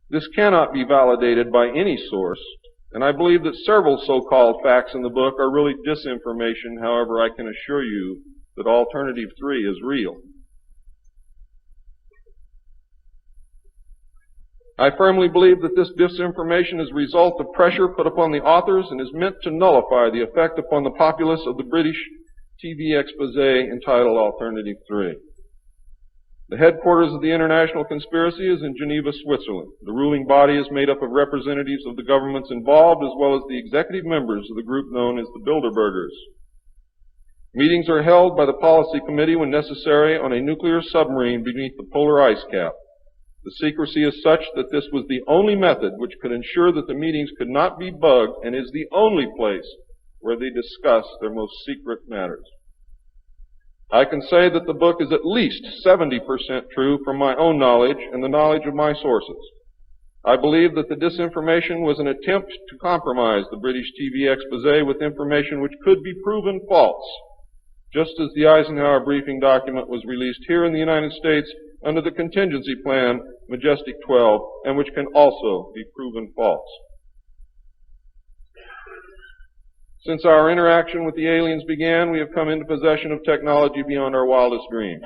This cannot be validated by any source, and I believe that several so-called facts in the book are really disinformation. However, I can assure you that Alternative 3 is real. I firmly believe that this disinformation is a result of pressure put upon the authors and is meant to nullify the effect upon the populace of the British TV expose entitled Alternative 3. The headquarters of the international conspiracy is in Geneva, Switzerland. The ruling body is made up of representatives of the governments involved as well as the executive members of the group known as the Bilderbergers. Meetings are held by the policy committee when necessary on a nuclear submarine beneath the polar ice cap. The secrecy is such that this was the only method which could ensure that the meetings could not be bugged and is the only place where they discuss their most secret matters. I can say that the book is at least 70% true from my own knowledge and the knowledge of my sources. I believe that the disinformation was an attempt to compromise the British TV expose with information which could be proven false, just as the Eisenhower briefing document was released here in the United States under the contingency plan Majestic 12, and which can also be proven false. Since our interaction with the aliens began, we have come into possession of technology beyond our wildest dreams.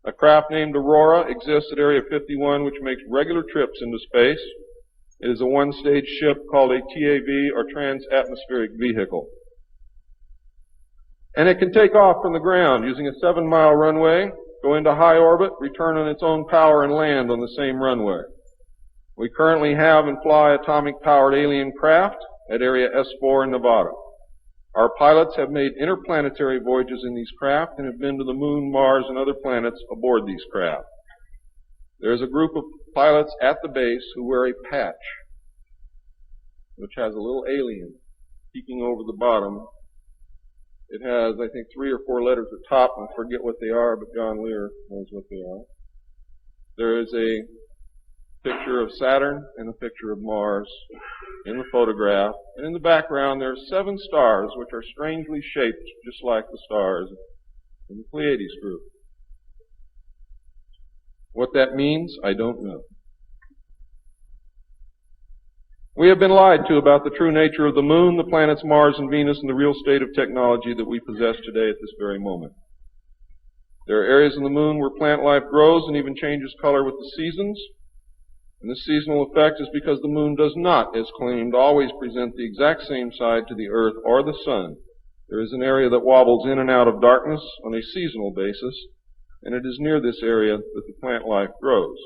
A craft named Aurora exists at Area 51, which makes regular trips into space. It is a one-stage ship called a TAV, or Trans-Atmospheric Vehicle. And it can take off from the ground using a 7-mile runway, go into high orbit, return on its own power, and land on the same runway. We currently have and fly atomic-powered alien craft at Area S4 in Nevada. Our pilots have made interplanetary voyages in these craft and have been to the Moon, Mars, and other planets aboard these craft. There is a group of pilots at the base who wear a patch, which has a little alien peeking over the bottom. It has, I think, 3 or 4 letters at the top, and I forget what they are, but John Lear knows what they are. There is a picture of Saturn and a picture of Mars in the photograph, and in the background there are 7 stars which are strangely shaped just like the stars in the Pleiades group. What that means, I don't know. We have been lied to about the true nature of the Moon, the planets Mars and Venus, and the real state of technology that we possess today at this very moment. There are areas in the Moon where plant life grows and even changes color with the seasons. And this seasonal effect is because the Moon does not, as claimed, always present the exact same side to the Earth or the Sun. There is an area that wobbles in and out of darkness on a seasonal basis, and it is near this area that the plant life grows.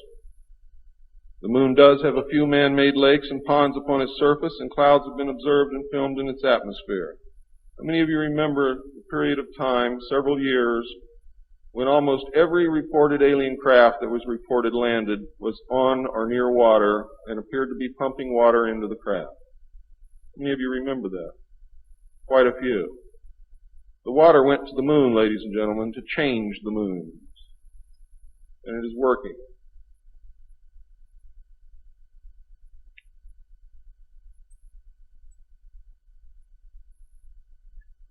The Moon does have a few man-made lakes and ponds upon its surface, and clouds have been observed and filmed in its atmosphere. How many of you remember the period of time, several years, when almost every reported alien craft that was reported landed was on or near water and appeared to be pumping water into the craft? How many of you remember that? Quite a few. The water went to the Moon, ladies and gentlemen, to change the moons. And it is working.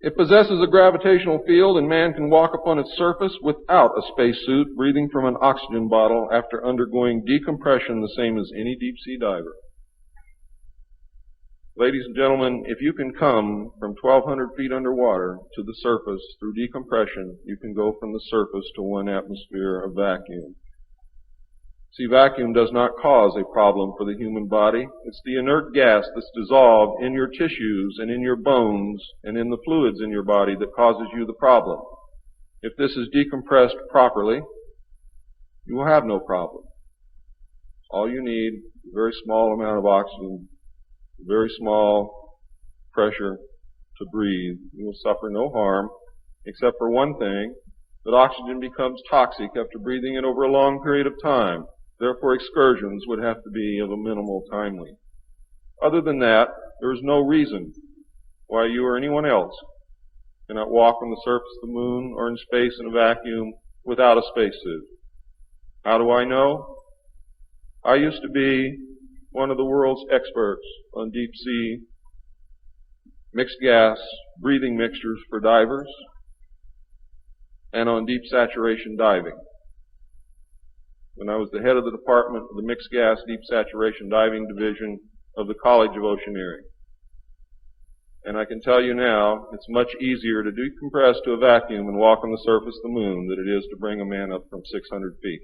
It possesses a gravitational field, and man can walk upon its surface without a spacesuit, breathing from an oxygen bottle after undergoing decompression the same as any deep-sea diver. Ladies and gentlemen, if you can come from 1,200 feet underwater to the surface through decompression, you can go from the surface to 1 atmosphere of vacuum. See, vacuum does not cause a problem for the human body. It's the inert gas that's dissolved in your tissues and in your bones and in the fluids in your body that causes you the problem. If this is decompressed properly, you will have no problem. All you need is a very small amount of oxygen, a very small pressure to breathe. You will suffer no harm, except for one thing, that oxygen becomes toxic after breathing it over a long period of time. Therefore, excursions would have to be of a minimal time length. Other than that, there is no reason why you or anyone else cannot walk on the surface of the Moon or in space in a vacuum without a spacesuit. How do I know? I used to be one of the world's experts on deep sea mixed gas breathing mixtures for divers and on deep saturation diving. when I was the head of the Department of the Mixed Gas Deep Saturation Diving Division of the College of Oceaneering. And I can tell you now, it's much easier to decompress to a vacuum and walk on the surface of the moon than it is to bring a man up from 600 feet.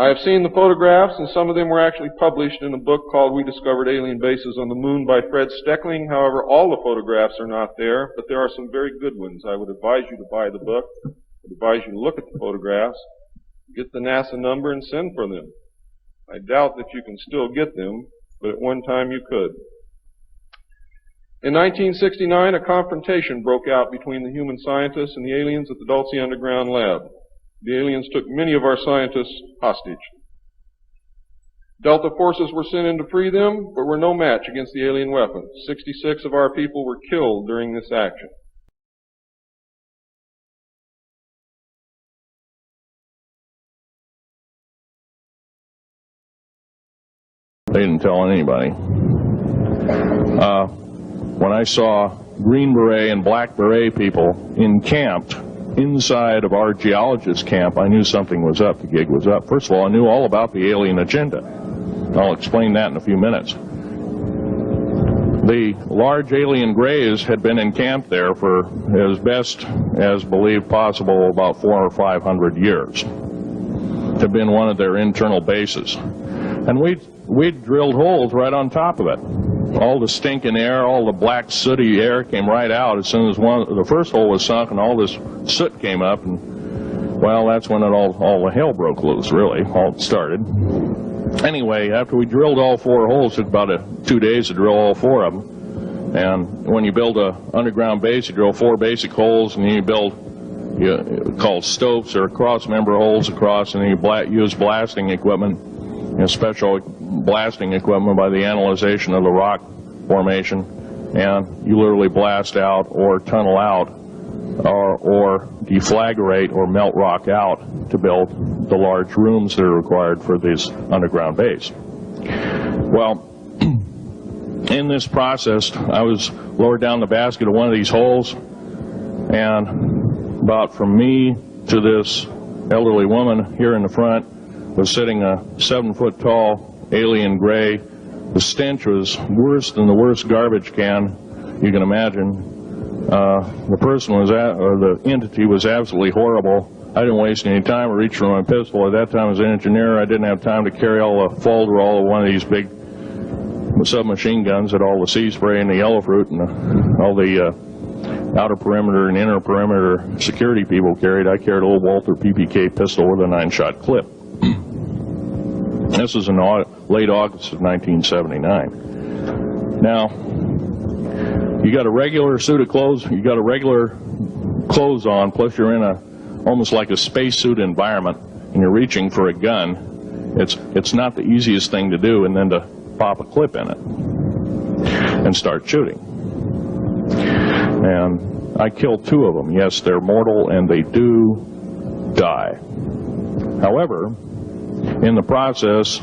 I have seen the photographs, and some of them were actually published in a book called We Discovered Alien Bases on the Moon by Fred Steckling. However, all the photographs are not there, but there are some very good ones. I would advise you to buy the book. I would advise you to look at the photographs, get the NASA number, and send for them. I doubt that you can still get them, but at one time you could. In 1969, a confrontation broke out between the human scientists and the aliens at the Dulce Underground Lab. The aliens took many of our scientists hostage. Delta forces were sent in to free them, but were no match against the alien weapons. 66 of our people were killed during this action. They didn't tell anybody. When I saw Green Beret and Black Beret people encamped inside of our geologist camp, I knew something was up. The gig was up. First of all, I knew all about the alien agenda. I'll explain that in a few minutes. The large alien grays had been encamped there for as best as believed possible about 400 or 500 years. It had been one of their internal bases. And we'd drilled holes right on top of it. All the stinking air, all the black sooty air came right out as soon as the first hole was sunk, and all this soot came up, and well, that's when all the hell broke loose, really, all started. Anyway, after we drilled all 4 holes, it took about 2 days to drill all 4 of them. And when you build an underground base, you drill 4 basic holes, and then you build called stopes or cross-member holes across, and then you use blasting equipment, special blasting equipment by the analyzation of the rock formation, and you literally blast out or tunnel out or deflagrate or melt rock out to build the large rooms that are required for this underground base. Well, in this process, I was lowered down the basket of one of these holes, and about from me to this elderly woman here in the front was sitting a 7-foot-tall alien gray. The stench was worse than the worst garbage can you can imagine. The person or the entity was absolutely horrible. I didn't waste any time. I reached for my pistol. At that time, as an engineer, I didn't have time to carry all the folderol of one of these big submachine guns that all the sea spray and the yellow fruit and all the outer perimeter and inner perimeter security people carried. I carried a little Walther PPK pistol with a 9-shot clip. This was in late August of 1979. Now, you got a regular suit of clothes, you got a regular clothes on, plus you're in almost like a spacesuit environment, and you're reaching for a gun. It's not the easiest thing to do, and then to pop a clip in it and start shooting. And I killed 2 of them. Yes, they're mortal, and they do die. However, in the process,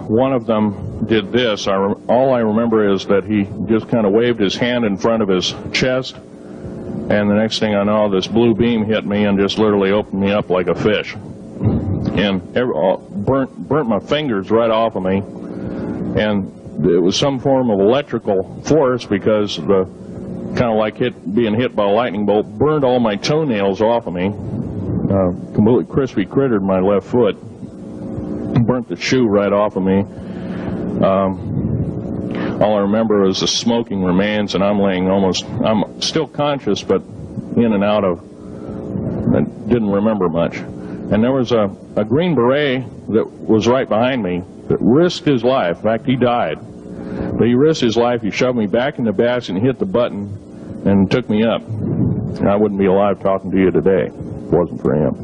one of them did this. All I remember is that he just kind of waved his hand in front of his chest, and the next thing I know, this blue beam hit me and just literally opened me up like a fish, and burnt my fingers right off of me. And it was some form of electrical force, because the kind of like being hit by a lightning bolt burned all my toenails off of me. Completely crispy crittered my left foot, burnt the shoe right off of me. All I remember is the smoking remains, and I'm still conscious, but in and out of, I didn't remember much. And there was a Green Beret that was right behind me that risked his life. In fact, he died. But he risked his life. He shoved me back in the basket and hit the button and took me up. And I wouldn't be alive talking to you today if it wasn't for him.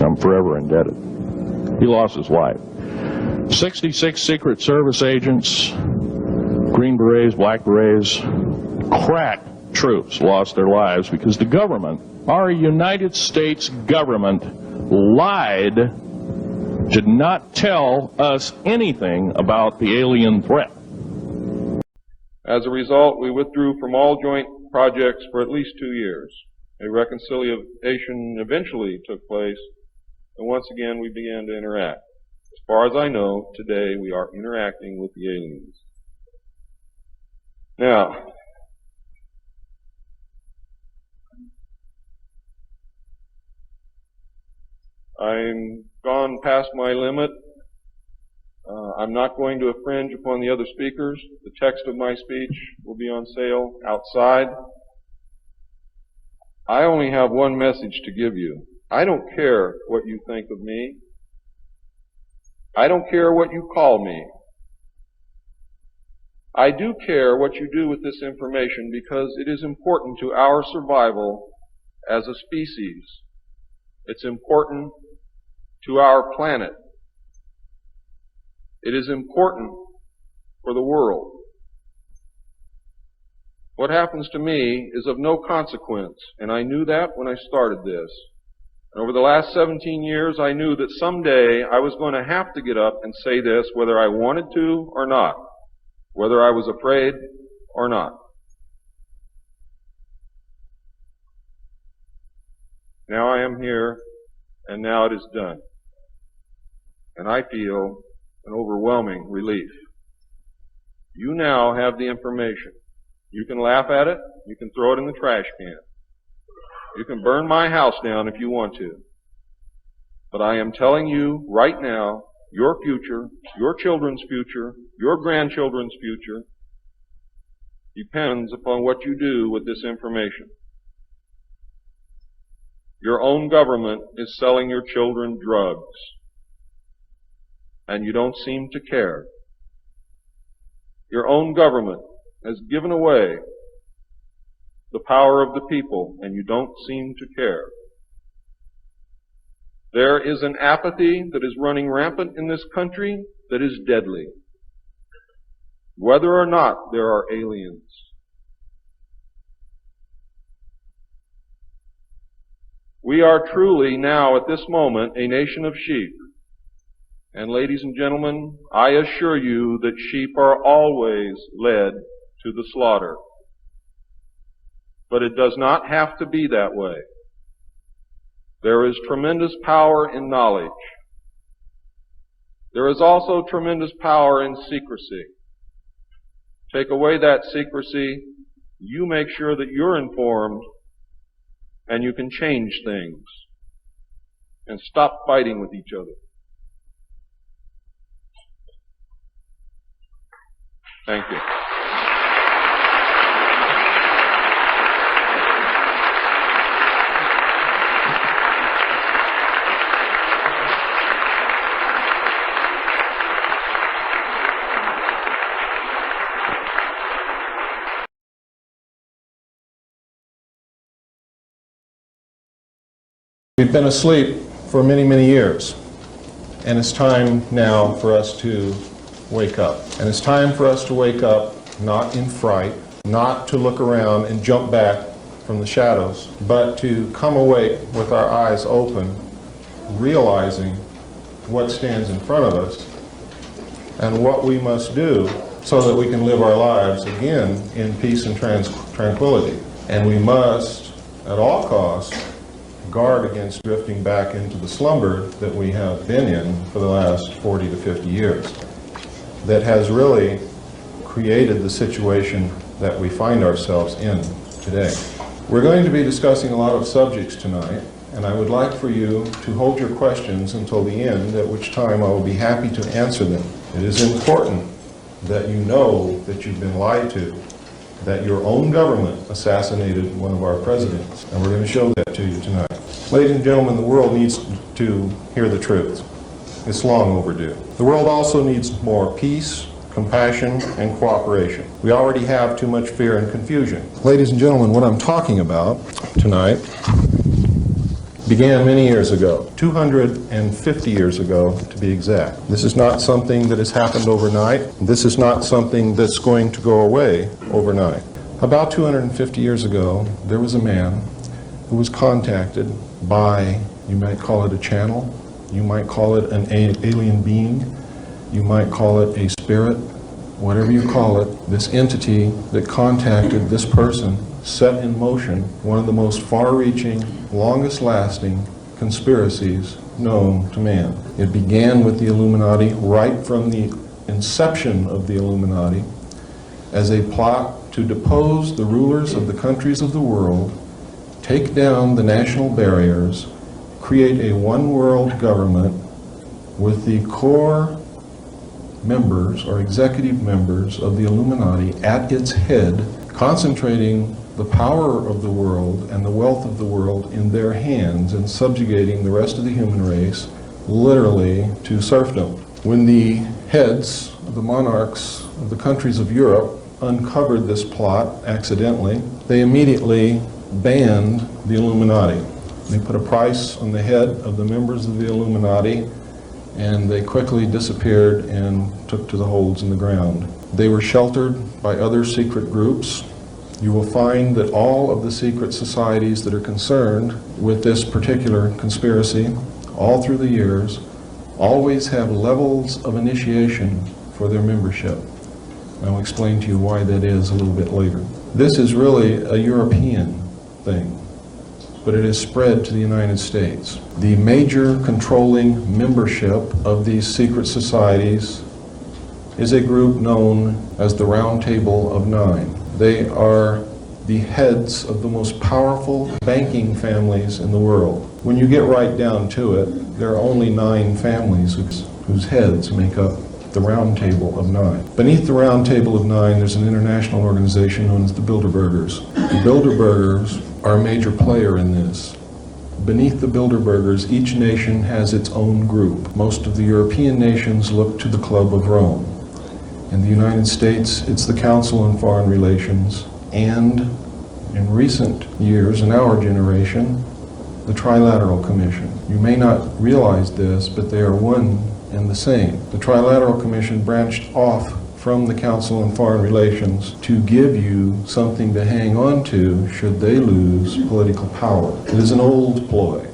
I'm forever indebted. He lost his life. 66 Secret Service agents, Green Berets, Black Berets, crack troops lost their lives because the government, our United States government, lied, did not tell us anything about the alien threat. As a result, we withdrew from all joint projects for at least 2 years. A reconciliation eventually took place, and once again we began to interact. As far as I know, today we are interacting with the aliens. Now, I'm gone past my limit. I'm not going to infringe upon the other speakers. The text of my speech will be on sale outside. I only have one message to give you. I don't care what you think of me. I don't care what you call me. I do care what you do with this information because it is important to our survival as a species. It's important to our planet. It is important for the world. What happens to me is of no consequence, and I knew that when I started this. And over the last 17 years, I knew that someday I was going to have to get up and say this whether I wanted to or not, whether I was afraid or not. Now I am here, and now it is done. And I feel an overwhelming relief. You now have the information. You can laugh at it. You can throw it in the trash can. You can burn my house down if you want to. But I am telling you right now, your future, your children's future, your grandchildren's future depends upon what you do with this information. Your own government is selling your children drugs, and you don't seem to care. Your own government has given away the power of the people, and you don't seem to care. There is an apathy that is running rampant in this country that is deadly, whether or not there are aliens. We are truly now at this moment a nation of sheep. And ladies and gentlemen, I assure you that sheep are always led to the slaughter. But it does not have to be that way. There is tremendous power in knowledge. There is also tremendous power in secrecy. Take away that secrecy, you make sure that you're informed, and you can change things and stop fighting with each other. Thank you. We've been asleep for many, many years, and it's time now for us to wake up. And it's time for us to wake up not in fright, not to look around and jump back from the shadows, but to come awake with our eyes open, realizing what stands in front of us and what we must do so that we can live our lives again in peace and tranquility. And we must, at all costs, guard against drifting back into the slumber that we have been in for the last 40 to 50 years. That has really created the situation that we find ourselves in today. We're going to be discussing a lot of subjects tonight, and I would like for you to hold your questions until the end, at which time I will be happy to answer them. It is important that you know that you've been lied to, that your own government assassinated one of our presidents, and we're going to show that to you tonight. Ladies and gentlemen, the world needs to hear the truth. It's long overdue. The world also needs more peace, compassion, and cooperation. We already have too much fear and confusion. Ladies and gentlemen, what I'm talking about tonight began many years ago, 250 years ago to be exact. This is not something that has happened overnight. This is not something that's going to go away overnight. About 250 years ago, there was a man who was contacted by, you might call it a channel, you might call it an alien being, you might call it a spirit, whatever you call it, this entity that contacted this person, set in motion one of the most far-reaching, longest-lasting conspiracies known to man. It began with the Illuminati right from the inception of the Illuminati as a plot to depose the rulers of the countries of the world, take down the national barriers, create a one-world government with the core members or executive members of the Illuminati at its head, concentrating the power of the world and the wealth of the world in their hands and subjugating the rest of the human race literally to serfdom. When the heads of the monarchs of the countries of Europe uncovered this plot accidentally, they immediately banned the Illuminati. They put a price on the head of the members of the Illuminati, and they quickly disappeared and took to the holes in the ground. They were sheltered by other secret groups. You will find that all of the secret societies that are concerned with this particular conspiracy, all through the years, always have levels of initiation for their membership. I'll explain to you why that is a little bit later. This is really a European thing, but it has spread to the United States. The major controlling membership of these secret societies is a group known as the Round Table of Nine. They are the heads of the most powerful banking families in the world. When you get right down to it, there are only 9 families whose heads make up the Round Table of Nine. Beneath the Round Table of Nine, there's an international organization known as the Bilderbergers. The Bilderbergers are a major player in this. Beneath the Bilderbergers, each nation has its own group. Most of the European nations look to the Club of Rome. In the United States, it's the Council on Foreign Relations, and in recent years, in our generation, the Trilateral Commission. You may not realize this, but they are one and the same. The Trilateral Commission branched off from the Council on Foreign Relations to give you something to hang on to should they lose political power. It is an old ploy.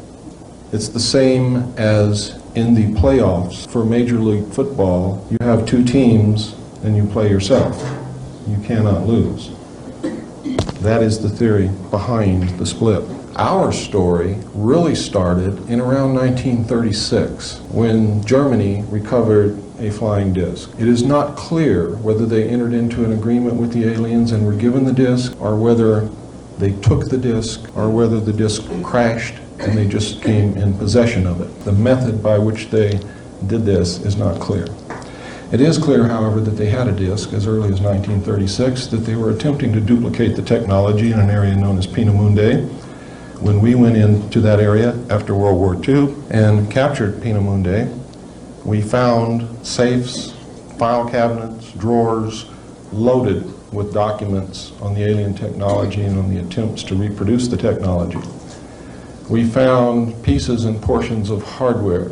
It's the same as in the playoffs for Major League Football. You have 2 teams and you play yourself. You cannot lose. That is the theory behind the split. Our story really started in around 1936 when Germany recovered a flying disc. It is not clear whether they entered into an agreement with the aliens and were given the disc, or whether they took the disc, or whether the disc crashed and they just came in possession of it. The method by which they did this is not clear. It is clear, however, that they had a disc as early as 1936, that they were attempting to duplicate the technology in an area known as Peenemünde. When we went into that area after World War II and captured Peenemünde, we found safes, file cabinets, drawers loaded with documents on the alien technology and on the attempts to reproduce the technology. We found pieces and portions of hardware.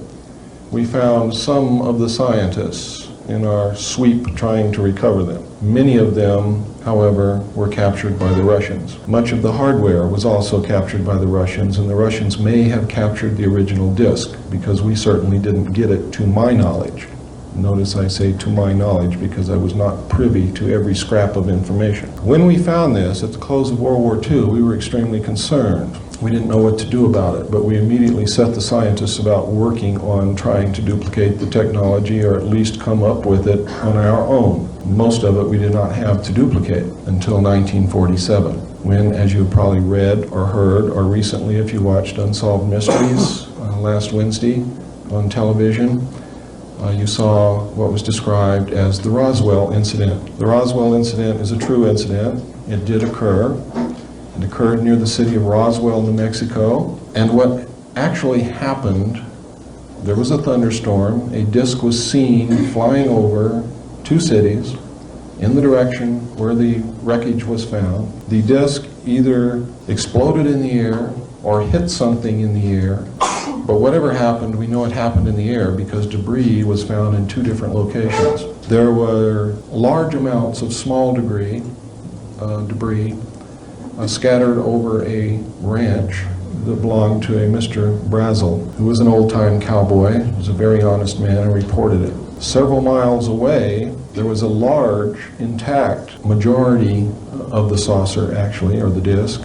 We found some of the scientists in our sweep trying to recover them. Many of them, however, were captured by the Russians. Much of the hardware was also captured by the Russians, and the Russians may have captured the original disc, because we certainly didn't get it to my knowledge. Notice I say to my knowledge because I was not privy to every scrap of information. When we found this at the close of World War II, we were extremely concerned. We didn't know what to do about it, but we immediately set the scientists about working on trying to duplicate the technology, or at least come up with it on our own. Most of it we did not have to duplicate until 1947, when, as you probably read or heard, or recently if you watched Unsolved Mysteries last Wednesday on television, you saw what was described as the Roswell incident. The Roswell incident is a true incident. It did occur. It occurred near the city of Roswell, New Mexico. And what actually happened, there was a thunderstorm. A disc was seen flying over 2 cities in the direction where the wreckage was found. The disc either exploded in the air or hit something in the air. But whatever happened, we know it happened in the air because debris was found in 2 different locations. There were large amounts of small debris scattered over a ranch that belonged to a Mr. Brazel, who was an old-time cowboy, was a very honest man, and reported it. Several miles away, There was a large, intact majority of the saucer, actually, or the disk,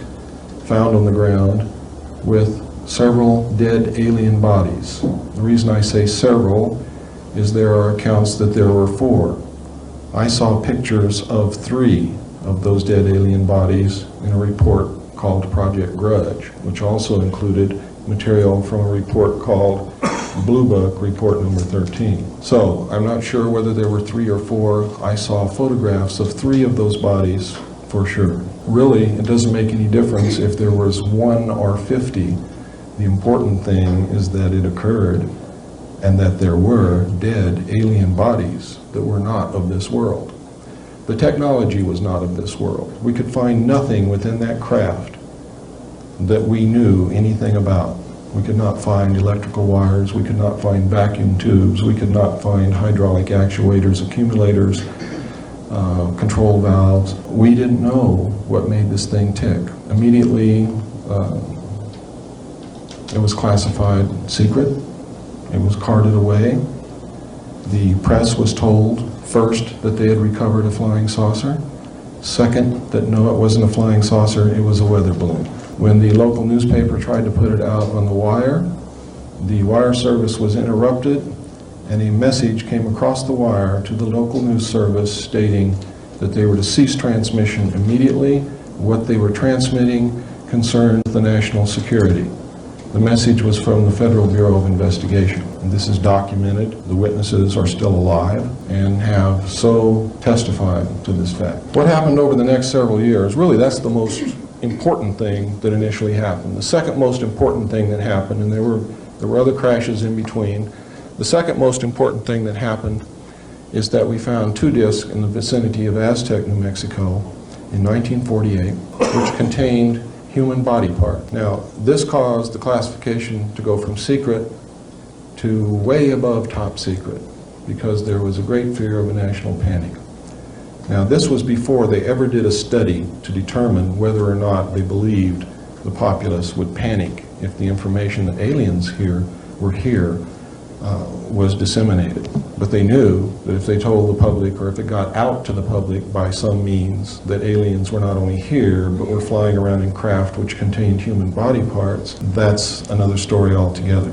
found on the ground with several dead alien bodies. The reason I say several is there are accounts that there were 4. I saw pictures of 3 of those dead alien bodies in a report called Project Grudge, which also included material from a report called Blue Book Report number 13. So I'm not sure whether there were 3 or 4. I saw photographs of 3 of those bodies for sure. Really, it doesn't make any difference if there was 1 or 50. The important thing is that it occurred and that there were dead alien bodies that were not of this world. The technology was not of this world. We could find nothing within that craft that we knew anything about. We could not find electrical wires, we could not find vacuum tubes, we could not find hydraulic actuators, accumulators, control valves. We didn't know what made this thing tick. Immediately, it was classified secret. It was carted away. The press was told first that they had recovered a flying saucer. Second, that no, it wasn't a flying saucer, it was a weather balloon. When the local newspaper tried to put it out on the wire service was interrupted, and a message came across the wire to the local news service stating that they were to cease transmission immediately. What they were transmitting concerned the national security. The message was from the Federal Bureau of Investigation. And this is documented. The witnesses are still alive and have so testified to this fact. What happened over the next several years, really that's the most important thing that initially happened. The second most important thing that happened, and there were other crashes in between, the second most important thing that happened is that we found 2 disks in the vicinity of Aztec, New Mexico in 1948, which contained human body part. Now, this caused the classification to go from secret to way above top secret because there was a great fear of a national panic. Now, this was before they ever did a study to determine whether or not they believed the populace would panic if the information that aliens were here was disseminated. But they knew that if they told the public, or if it got out to the public by some means, that aliens were not only here, but were flying around in craft which contained human body parts, that's another story altogether.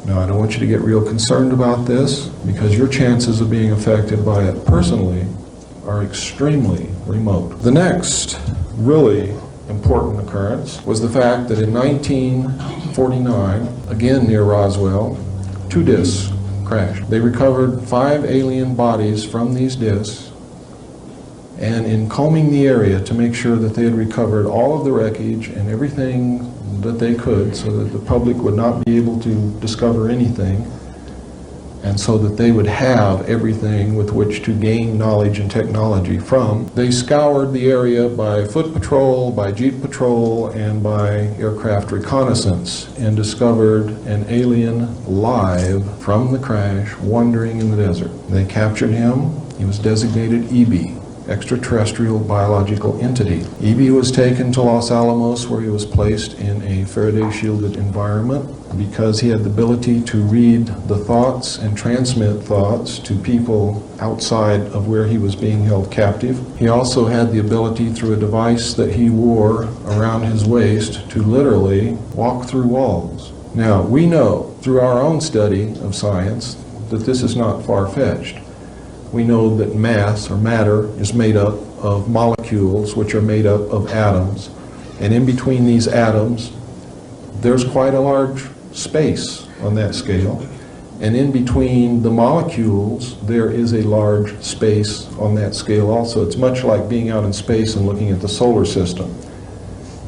Now, I don't want you to get real concerned about this, because your chances of being affected by it personally are extremely remote. The next really important occurrence was the fact that in 1949, again near Roswell, 2 disks crashed. They recovered 5 alien bodies from these disks, and in combing the area to make sure that they had recovered all of the wreckage and everything that they could so that the public would not be able to discover anything, and so that they would have everything with which to gain knowledge and technology from, they scoured the area by foot patrol, by jeep patrol, and by aircraft reconnaissance, and discovered an alien live from the crash wandering in the desert. They captured him. He was designated EB, extraterrestrial biological entity. EB was taken to Los Alamos, where he was placed in a Faraday-shielded environment because he had the ability to read the thoughts and transmit thoughts to people outside of where he was being held captive. He also had the ability, through a device that he wore around his waist, to literally walk through walls. Now, we know through our own study of science that this is not far-fetched. We know that mass, or matter, is made up of molecules which are made up of atoms. And in between these atoms, there's quite a large space on that scale. And in between the molecules, there is a large space on that scale also. It's much like being out in space and looking at the solar system.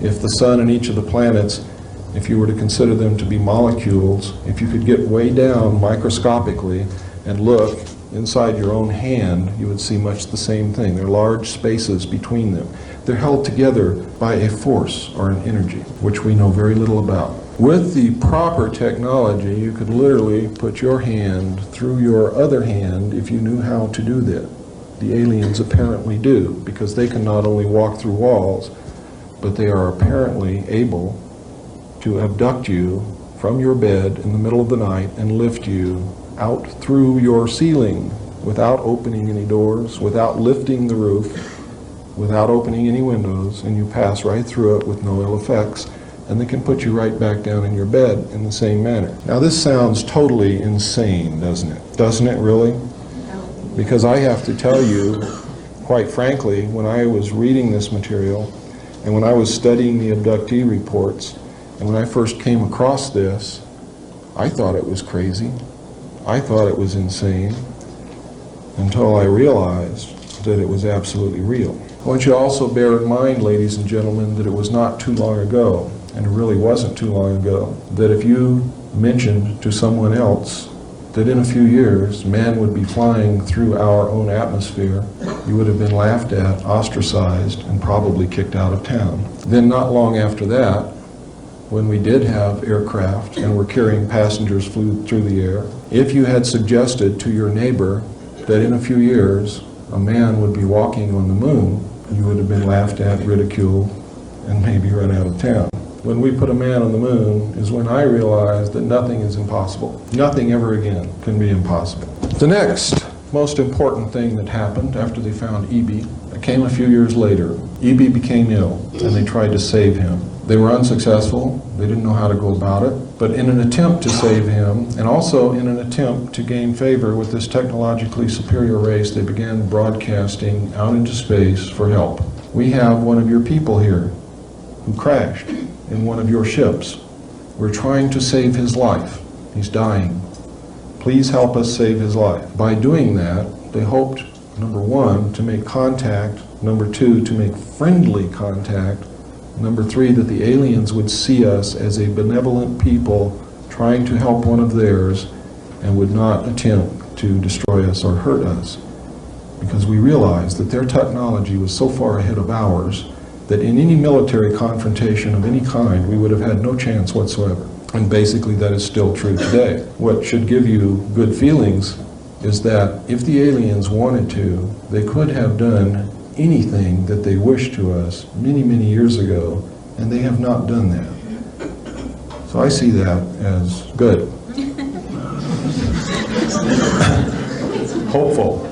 If the sun and each of the planets, if you were to consider them to be molecules, if you could get way down microscopically and look inside your own hand, you would see much the same thing. There are large spaces between them. They're held together by a force or an energy, which we know very little about. With the proper technology, you could literally put your hand through your other hand if you knew how to do that. The aliens apparently do, because they can not only walk through walls, but they are apparently able to abduct you from your bed in the middle of the night and lift you out through your ceiling without opening any doors, without lifting the roof, without opening any windows, and you pass right through it with no ill effects, and they can put you right back down in your bed in the same manner. Now this sounds totally insane, doesn't it? Doesn't it really? Because I have to tell you, quite frankly, when I was reading this material, and when I was studying the abductee reports, and when I first came across this, I thought it was crazy. I thought it was insane, until I realized that it was absolutely real. I want you to also bear in mind, ladies and gentlemen, that it was not too long ago, and it really wasn't too long ago, that if you mentioned to someone else that in a few years man would be flying through our own atmosphere, you would have been laughed at, ostracized, and probably kicked out of town. Then not long after that, when we did have aircraft and were carrying passengers flew through the air, if you had suggested to your neighbor that in a few years a man would be walking on the moon, you would have been laughed at, ridiculed, and maybe run out of town. When we put a man on the moon is when I realized that nothing is impossible. Nothing ever again can be impossible. The next most important thing that happened after they found E.B. came a few years later. E.B. became ill, and they tried to save him. They were unsuccessful. They didn't know how to go about it. But in an attempt to save him, and also in an attempt to gain favor with this technologically superior race, they began broadcasting out into space for help. We have one of your people here who crashed in one of your ships. We're trying to save his life. He's dying. Please help us save his life. By doing that, they hoped, number one, to make contact, number two, to make friendly contact, number three, that the aliens would see us as a benevolent people trying to help one of theirs and would not attempt to destroy us or hurt us. Because we realized that their technology was so far ahead of ours that in any military confrontation of any kind, we would have had no chance whatsoever. And basically that is still true today. What should give you good feelings is that if the aliens wanted to, they could have done anything that they wished to us many, many years ago, and they have not done that. So I see that as good. Hopeful.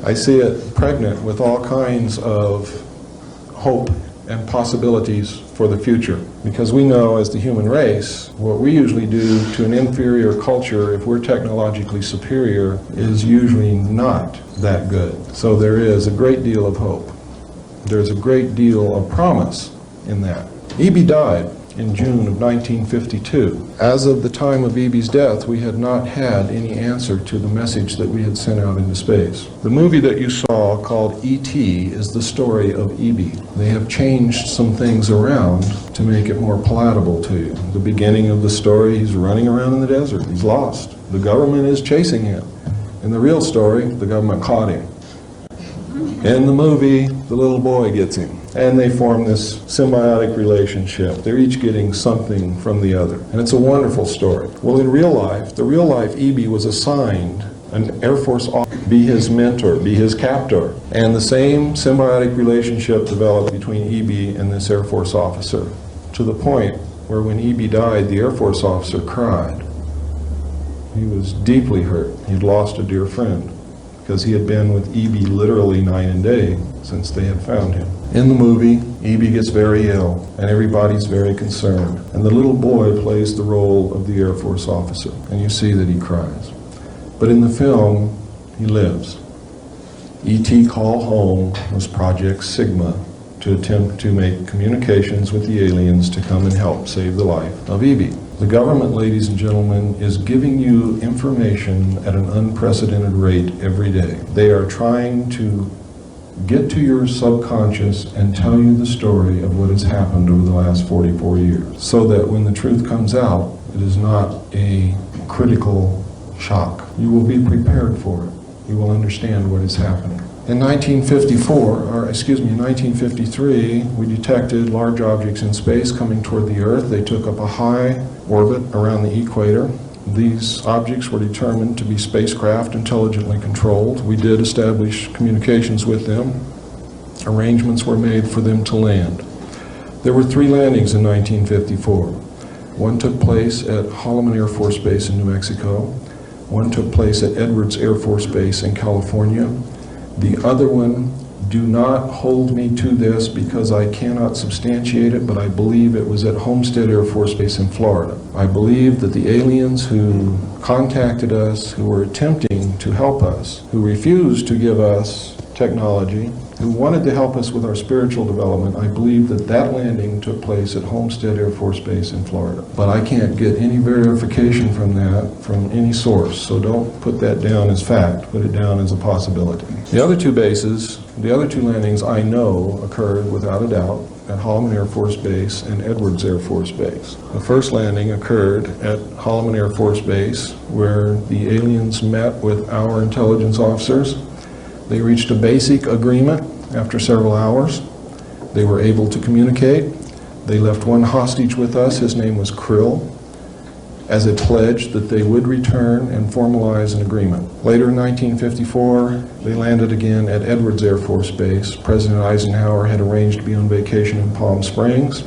I see it pregnant with all kinds of hope and possibilities for the future. Because we know as the human race, what we usually do to an inferior culture, if we're technologically superior, is usually not that good. So there is a great deal of hope. There's a great deal of promise in that. E.B. died in June of 1952. As of the time of E.B.'s death, we had not had any answer to the message that we had sent out into space. The movie that you saw, called E.T., is the story of E.B. They have changed some things around to make it more palatable to you. The beginning of the story, he's running around in the desert. He's lost. The government is chasing him. In the real story, the government caught him. In the movie, the little boy gets him. And they form this symbiotic relationship. They're each getting something from the other. And it's a wonderful story. Well, in real life, the real life E.B. was assigned an Air Force officer, be his mentor, be his captor. And the same symbiotic relationship developed between E.B. and this Air Force officer, to the point where when E.B. died, the Air Force officer cried. He was deeply hurt. He'd lost a dear friend, because he had been with E.B. literally night and day since they had found him. In the movie, E.B. gets very ill, and everybody's very concerned. And the little boy plays the role of the Air Force officer, and you see that he cries. But in the film, he lives. E.T. Call Home was Project Sigma, to attempt to make communications with the aliens to come and help save the life of E.B. The government, ladies and gentlemen, is giving you information at an unprecedented rate every day. They are trying to get to your subconscious and tell you the story of what has happened over the last 44 years, so that when the truth comes out, it is not a critical shock. You will be prepared for it. You will understand what is happening. In 1953, we detected large objects in space coming toward the Earth. They took up a high orbit around the equator. These objects were determined to be spacecraft intelligently controlled. We did establish communications with them. Arrangements were made for them to land. There were 3 landings in 1954. One took place at Holloman Air Force Base in New Mexico. One took place at Edwards Air Force Base in California. The other one, do not hold me to this because I cannot substantiate it, but I believe it was at Homestead Air Force Base in Florida. I believe that the aliens who contacted us, who were attempting to help us, who refused to give us technology, who wanted to help us with our spiritual development, I believe that that landing took place at Homestead Air Force Base in Florida. But I can't get any verification from that from any source, so don't put that down as fact, put it down as a possibility. The other two bases, the other two landings I know occurred without a doubt at Holloman Air Force Base and Edwards Air Force Base. The first landing occurred at Holloman Air Force Base, where the aliens met with our intelligence officers. They reached a basic agreement after several hours. They were able to communicate. They left one hostage with us, his name was Krill, as a pledge that they would return and formalize an agreement. Later in 1954, they landed again at Edwards Air Force Base. President Eisenhower had arranged to be on vacation in Palm Springs.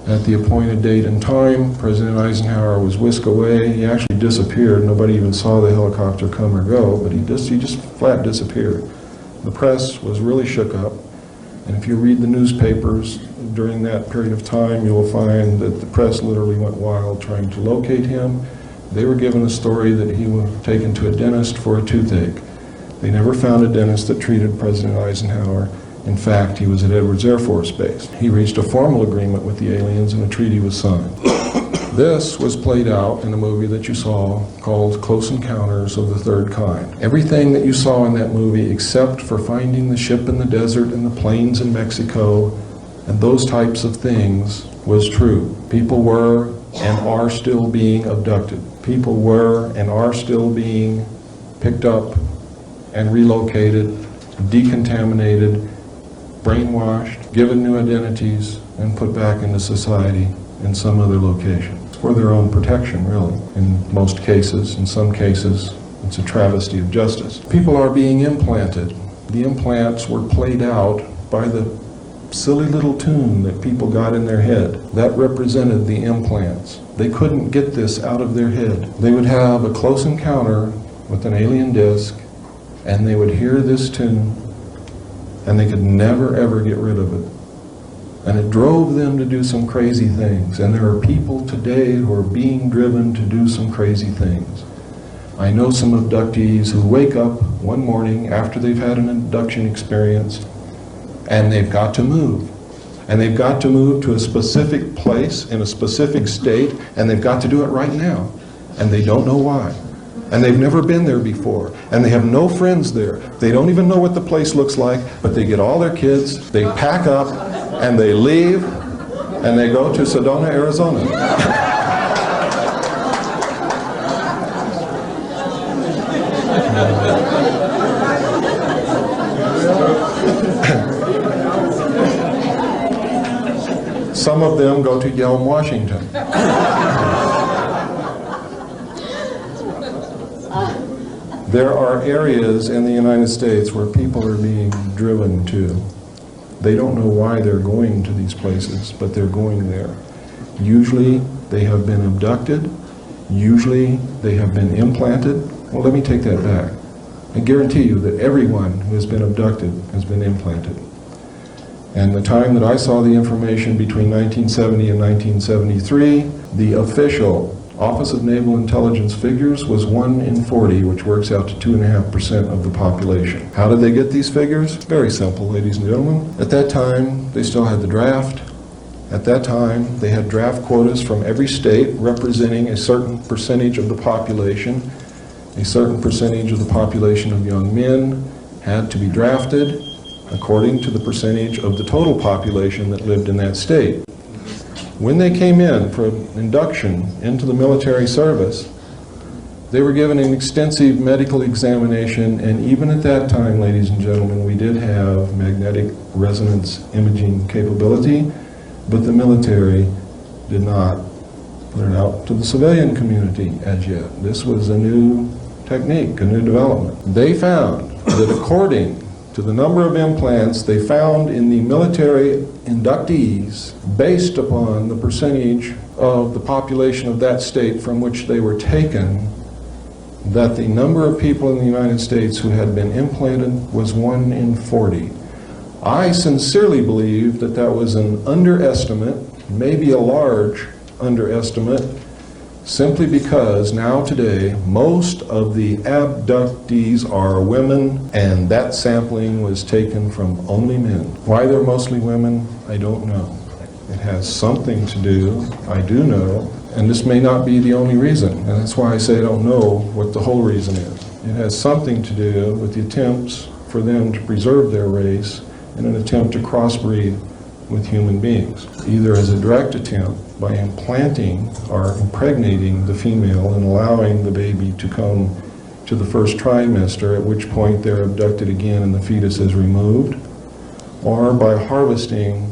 At the appointed date and time, President Eisenhower was whisked away. He actually disappeared. Nobody even saw the helicopter come or go, but he just flat disappeared. The press was really shook up, and if you read the newspapers during that period of time, you will find that the press literally went wild trying to locate him. They were given a story that he was taken to a dentist for a toothache. They never found a dentist that treated President Eisenhower. In fact, he was at Edwards Air Force Base. He reached a formal agreement with the aliens and a treaty was signed. This was played out in a movie that you saw called Close Encounters of the Third Kind. Everything that you saw in that movie, except for finding the ship in the desert and the planes in Mexico and those types of things, was true. People were and are still being abducted. People were and are still being picked up and relocated, decontaminated, brainwashed, given new identities, and put back into society in some other location. It's for their own protection, really, in most cases. In some cases, it's a travesty of justice. People are being implanted. The implants were played out by the silly little tune that people got in their head. That represented the implants. They couldn't get this out of their head. They would have a close encounter with an alien disc, and they would hear this tune, and they could never ever get rid of it. And it drove them to do some crazy things. And there are people today who are being driven to do some crazy things. I know some abductees who wake up one morning after they've had an abduction experience, and they've got to move. And they've got to move to a specific place in a specific state, and they've got to do it right now. And they don't know why. And they've never been there before, and they have no friends there. They don't even know what the place looks like, but they get all their kids, they pack up, and they leave, and they go to Sedona, Arizona. Some of them go to Yelm, Washington. There are areas in the United States where people are being driven to. They don't know why they're going to these places, but they're going there. Usually they have been abducted. Usually they have been implanted. Well, let me take that back. I guarantee you that everyone who has been abducted has been implanted. And the time that I saw the information between 1970 and 1973, the official Office of Naval Intelligence figures was 1 in 40, which works out to 2.5% of the population. How did they get these figures? Very simple, ladies and gentlemen. At that time, they still had the draft. At that time, they had draft quotas from every state representing a certain percentage of the population. A certain percentage of the population of young men had to be drafted according to the percentage of the total population that lived in that state. When they came in for induction into the military service, they were given an extensive medical examination, and even at that time, ladies and gentlemen, we did have magnetic resonance imaging capability, but the military did not put it out to the civilian community as yet. This was a new technique, a new development. They found that according to the number of implants they found in the military inductees, based upon the percentage of the population of that state from which they were taken, that the number of people in the United States who had been implanted was 1 in 40. I sincerely believe that that was an underestimate, maybe a large underestimate, simply because now today most of the abductees are women, and that sampling was taken from only men. Why they're mostly women, I don't know. It has something to do, I do know, and this may not be the only reason, and that's why I say I don't know what the whole reason is. It has something to do with the attempts for them to preserve their race in an attempt to crossbreed with human beings, either as a direct attempt by implanting or impregnating the female and allowing the baby to come to the first trimester, at which point they're abducted again and the fetus is removed, or by harvesting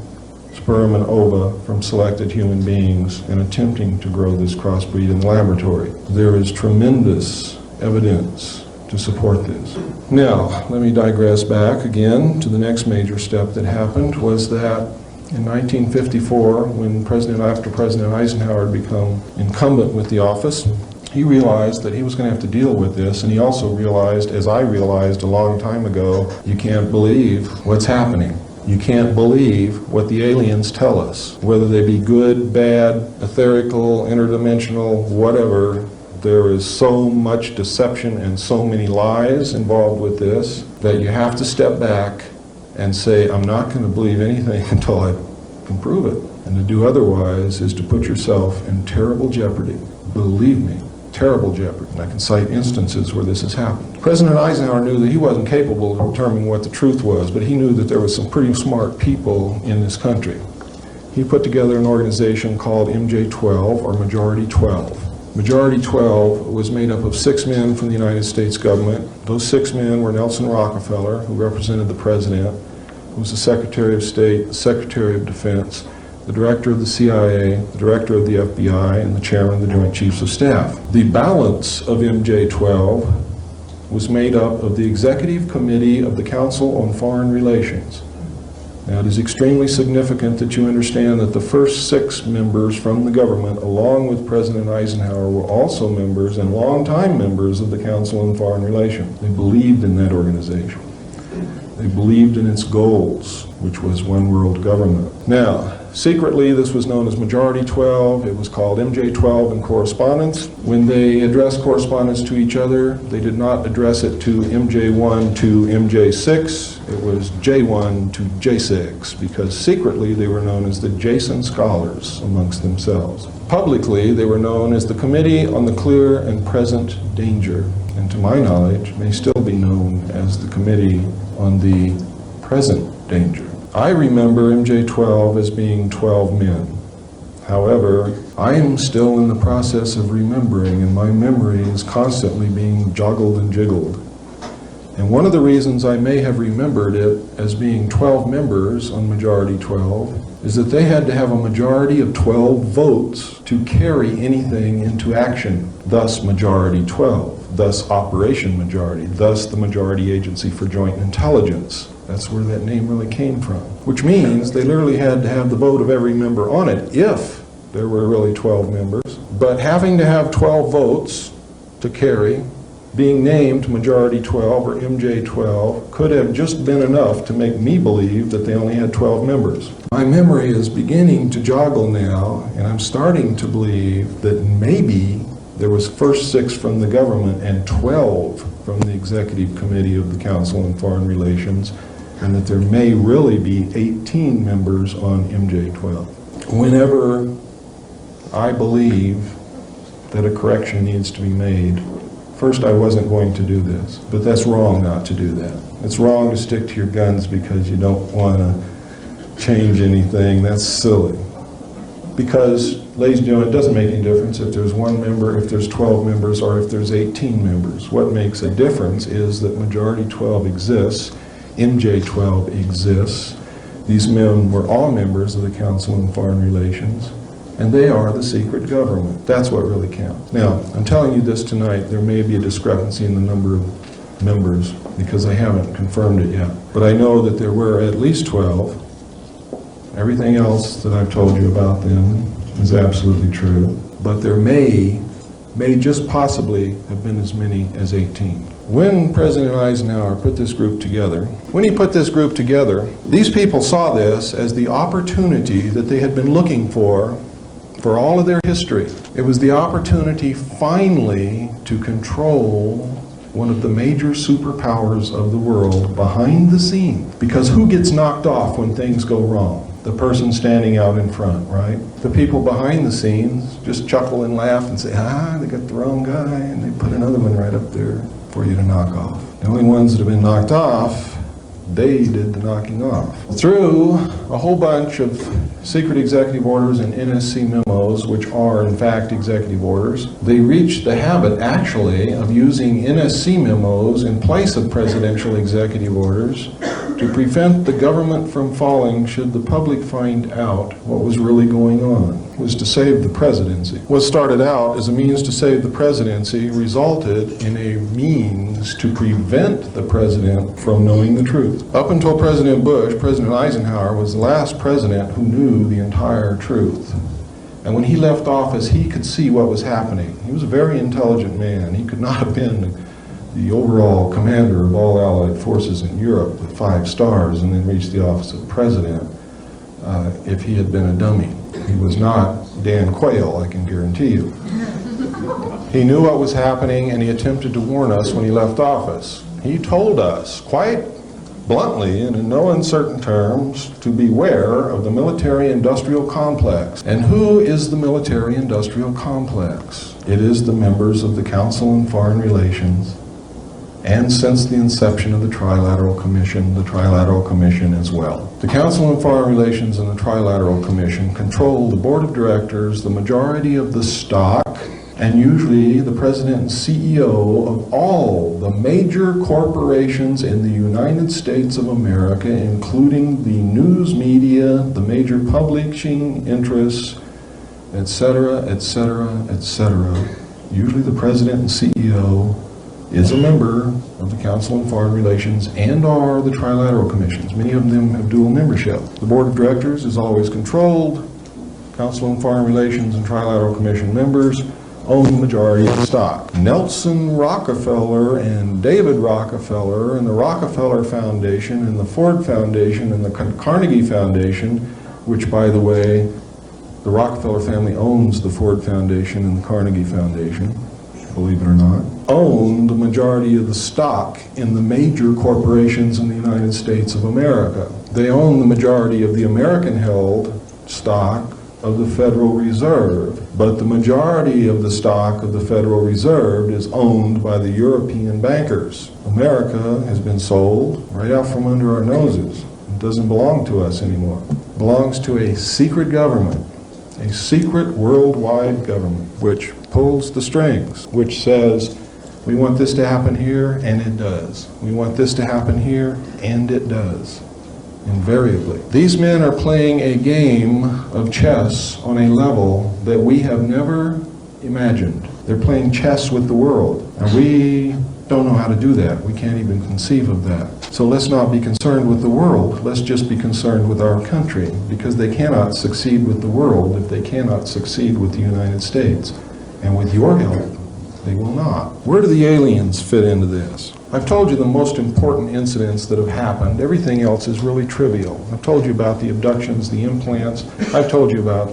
sperm and ova from selected human beings and attempting to grow this crossbreed in the laboratory. There is tremendous evidence to support this. Now, let me digress back again to the next major step that happened, was that in 1954, when after President Eisenhower had become incumbent with the office, he realized that he was going to have to deal with this, and he also realized, as I realized a long time ago, you can't believe what's happening. You can't believe what the aliens tell us, whether they be good, bad, etherical, interdimensional, whatever. There is so much deception and so many lies involved with this that you have to step back and say, I'm not going to believe anything until I can prove it. And to do otherwise is to put yourself in terrible jeopardy. Believe me, terrible jeopardy. And I can cite instances where this has happened. President Eisenhower knew that he wasn't capable of determining what the truth was, but he knew that there were some pretty smart people in this country. He put together an organization called MJ-12, or Majority 12. Majority 12 was made up of 6 men from the United States government. Those 6 men were Nelson Rockefeller, who represented the President, who was the Secretary of State, the Secretary of Defense, the Director of the CIA, the Director of the FBI, and the Chairman of the Joint Chiefs of Staff. The balance of MJ-12 was made up of the Executive Committee of the Council on Foreign Relations. Now, it is extremely significant that you understand that the first 6 members from the government, along with President Eisenhower, were also members and longtime members of the Council on Foreign Relations. They believed in that organization. They believed in its goals, which was one world government. Now, secretly, this was known as Majority 12. It was called MJ-12 in correspondence. When they addressed correspondence to each other, they did not address it to MJ-1 to MJ-6. It was J-1 to J-6, because secretly they were known as the Jason Scholars amongst themselves. Publicly, they were known as the Committee on the Clear and Present Danger, and to my knowledge, may still be known as the Committee on the Present Danger. I remember MJ-12 as being 12 men. However, I am still in the process of remembering, and my memory is constantly being joggled and jiggled. And one of the reasons I may have remembered it as being 12 members on Majority 12 is that they had to have a majority of 12 votes to carry anything into action. Thus Majority 12, thus Operation Majority, thus the Majority Agency for Joint Intelligence. That's where that name really came from. Which means they literally had to have the vote of every member on it if there were really 12 members. But having to have 12 votes to carry, being named Majority 12 or MJ-12 could have just been enough to make me believe that they only had 12 members. My memory is beginning to joggle now, and I'm starting to believe that maybe there was first 6 from the government and 12 from the Executive Committee of the Council on Foreign Relations, and that there may really be 18 members on MJ-12. Whenever I believe that a correction needs to be made, first, I wasn't going to do this, but that's wrong not to do that. It's wrong to stick to your guns because you don't want to change anything. That's silly. Because, ladies and gentlemen, it doesn't make any difference if there's 1 member, if there's 12 members, or if there's 18 members. What makes a difference is that Majority 12 exists, MJ-12 exists. These men were all members of the Council on Foreign Relations, and they are the secret government. That's what really counts. Now, I'm telling you this tonight. There may be a discrepancy in the number of members because I haven't confirmed it yet. But I know that there were at least 12. Everything else that I've told you about them is absolutely true. But there may may just possibly have been as many as 18. When President Eisenhower put this group together, these people saw this as the opportunity that they had been looking for all of their history. It was the opportunity finally to control one of the major superpowers of the world behind the scenes. Because who gets knocked off when things go wrong? The person standing out in front, right? The people behind the scenes just chuckle and laugh and say, they got the wrong guy, and they put another one right up there for you to knock off. The only ones that have been knocked off, they did the knocking off. Through a whole bunch of secret executive orders and NSC memos, which are in fact executive orders, they reached the habit actually of using NSC memos in place of presidential executive orders to prevent the government from falling should the public find out what was really going on. It was to save the presidency. What started out as a means to save the presidency resulted in a means to prevent the president from knowing the truth. Up until President Bush, President Eisenhower was the last president who knew the entire truth. And when he left office, he could see what was happening. He was a very intelligent man. He could not have been the overall commander of all Allied forces in Europe with 5 stars and then reached the office of president if he had been a dummy. He was not Dan Quayle, I can guarantee you. He knew what was happening, and he attempted to warn us when he left office. He told us quite bluntly and in no uncertain terms to beware of the military-industrial complex. And who is the military-industrial complex? It is the members of the Council on Foreign Relations, and since the inception of the Trilateral Commission as well. The Council on Foreign Relations and the Trilateral Commission control the board of directors, the majority of the stock, and usually the president and CEO of all the major corporations in the United States of America, including the news media, the major publishing interests, etc., etc., etc. Usually the president and CEO is a member of the Council on Foreign Relations and are the Trilateral Commissions. Many of them have dual membership. The Board of Directors is always controlled. Council on Foreign Relations and Trilateral Commission members own the majority of the stock. Nelson Rockefeller and David Rockefeller and the Rockefeller Foundation and the Ford Foundation and the Carnegie Foundation, which, by the way, the Rockefeller family owns the Ford Foundation and the Carnegie Foundation, believe it or not, own the majority of the stock in the major corporations in the United States of America. They own the majority of the American-held stock of the Federal Reserve, but the majority of the stock of the Federal Reserve is owned by the European bankers. America has been sold right out from under our noses. It doesn't belong to us anymore. It belongs to a secret government, a secret worldwide government, which pulls the strings, which says, we want this to happen here, and it does. We want this to happen here, and it does. Invariably. These men are playing a game of chess on a level that we have never imagined. They're playing chess with the world, and we don't know how to do that. We can't even conceive of that. So let's not be concerned with the world. Let's just be concerned with our country, because they cannot succeed with the world if they cannot succeed with the United States. And with your help, they will not. Where do the aliens fit into this? I've told you the most important incidents that have happened. Everything else is really trivial. I've told you about the abductions, the implants. I've told you about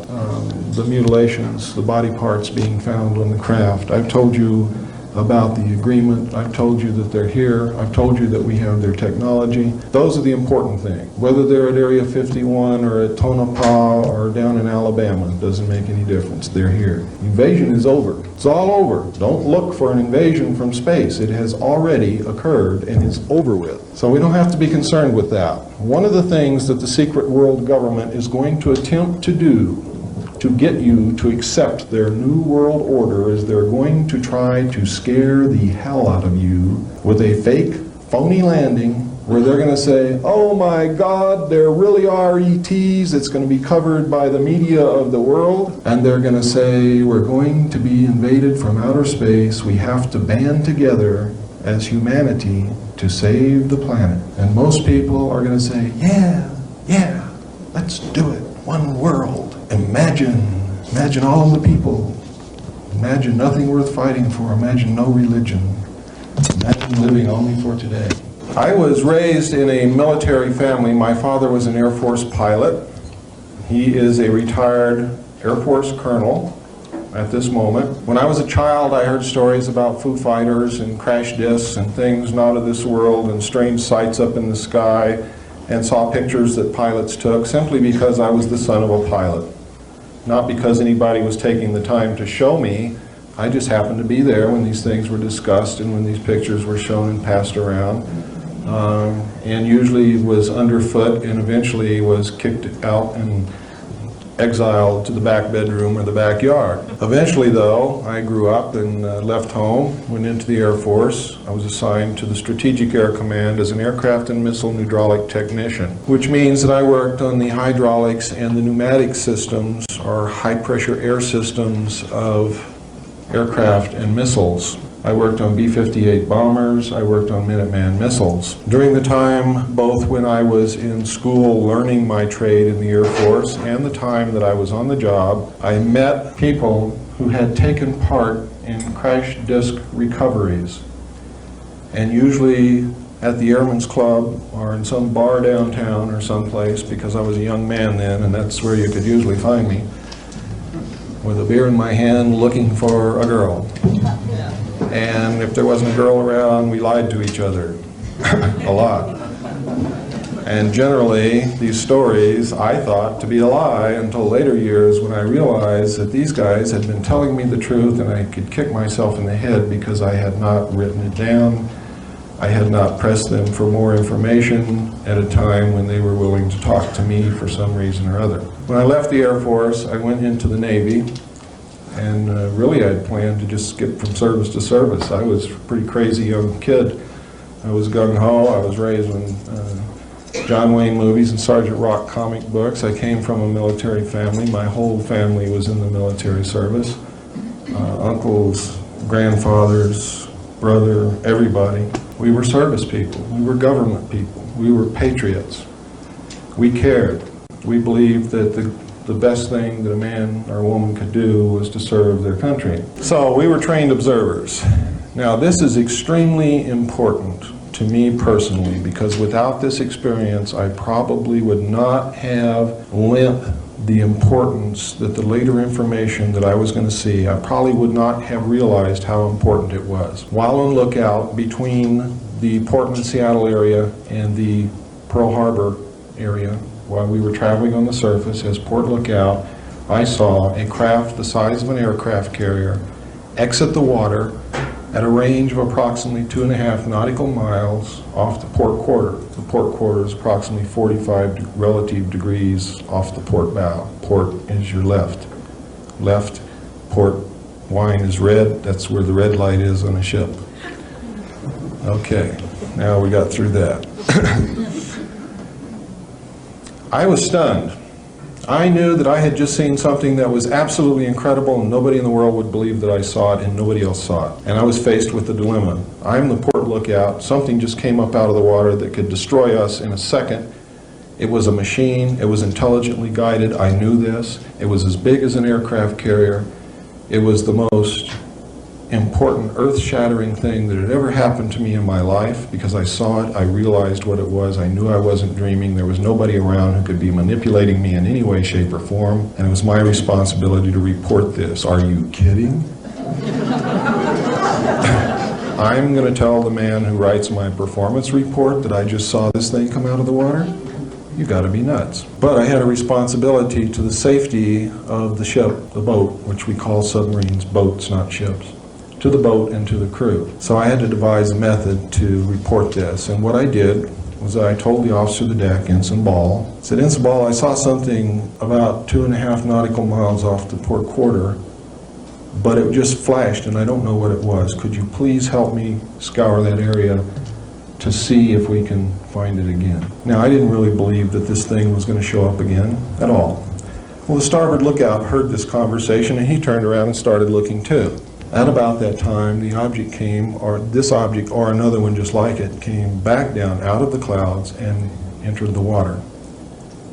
the mutilations, the body parts being found on the craft. I've told you about the agreement. I've told you that they're here. I've told you that we have their technology. Those are the important things. Whether they're at Area 51 or at Tonopah or down in Alabama, it doesn't make any difference. They're here. Invasion is over. It's all over. Don't look for an invasion from space. It has already occurred and is over with. So we don't have to be concerned with that. One of the things that the secret world government is going to attempt to do to get you to accept their new world order is they're going to try to scare the hell out of you with a fake, phony landing where they're going to say, oh my God, there really are ETs. It's going to be covered by the media of the world. And they're going to say, we're going to be invaded from outer space. We have to band together as humanity to save the planet. And most people are going to say, yeah, let's do it. One world. Imagine all the people. Imagine nothing worth fighting for. Imagine no religion. Imagine living only for today. I was raised in a military family. My father was an Air Force pilot. He is a retired Air Force colonel at this moment. When I was a child, I heard stories about Foo Fighters and crash discs and things not of this world and strange sights up in the sky, and saw pictures that pilots took simply because I was the son of a pilot. Not because anybody was taking the time to show me. I just happened to be there when these things were discussed and when these pictures were shown and passed around. And usually was underfoot and eventually was kicked out and exiled to the back bedroom or the backyard. Eventually, though, I grew up and left home, went into the Air Force. I was assigned to the Strategic Air Command as an aircraft and missile hydraulic technician, which means that I worked on the hydraulics and the pneumatic systems, or high-pressure air systems of aircraft and missiles. I worked on B-58 bombers, I worked on Minuteman missiles. During the time, both when I was in school learning my trade in the Air Force and the time that I was on the job, I met people who had taken part in crash disk recoveries. And usually at the Airmen's Club or in some bar downtown or someplace, because I was a young man then and that's where you could usually find me, with a beer in my hand looking for a girl. And if there wasn't a girl around, we lied to each other a lot. And generally, these stories I thought to be a lie until later years when I realized that these guys had been telling me the truth and I could kick myself in the head because I had not written it down. I had not pressed them for more information at a time when they were willing to talk to me for some reason or other. When I left the Air Force, I went into the Navy. And really, I'd planned to just skip from service to service. I was a pretty crazy young kid. I was gung-ho. I was raised in John Wayne movies and Sergeant Rock comic books. I came from a military family. My whole family was in the military service. Uncles, grandfathers, brother, everybody. We were service people. We were government people. We were patriots. We cared. We believed that the best thing that a man or a woman could do was to serve their country. So we were trained observers. Now this is extremely important to me personally because without this experience I probably would not have lent the importance that the later information that I was going to see, I probably would not have realized how important it was. While on lookout between the Portland-Seattle area and the Pearl Harbor area, while we were traveling on the surface as port lookout, I saw a craft the size of an aircraft carrier exit the water at a range of approximately 2.5 nautical miles off the port quarter. The port quarter is approximately 45 relative degrees off the port bow. Port is your left. Left, port wine is red. That's where the red light is on a ship. Okay, now we got through that. I was stunned. I knew that I had just seen something that was absolutely incredible and nobody in the world would believe that I saw it and nobody else saw it. And I was faced with the dilemma. I'm the port lookout. Something just came up out of the water that could destroy us in a second. It was a machine. It was intelligently guided. I knew this. It was as big as an aircraft carrier. It was the most important, earth-shattering thing that had ever happened to me in my life because I saw it, I realized what it was, I knew I wasn't dreaming, there was nobody around who could be manipulating me in any way, shape, or form, and it was my responsibility to report this. Are you kidding? I'm going to tell the man who writes my performance report that I just saw this thing come out of the water? You got to be nuts. But I had a responsibility to the safety of the ship, the boat, which we call submarines, boats, not ships, to the boat and to the crew. So I had to devise a method to report this. And what I did was I told the officer of the deck, Ensign Ball, I said, Ensign Ball, I saw something about 2.5 nautical miles off the port quarter, but it just flashed and I don't know what it was. Could you please help me scour that area to see if we can find it again? Now, I didn't really believe that this thing was going to show up again at all. Well, the starboard lookout heard this conversation and he turned around and started looking too. At about that time, the object came, or this object or another one just like it, came back down out of the clouds and entered the water.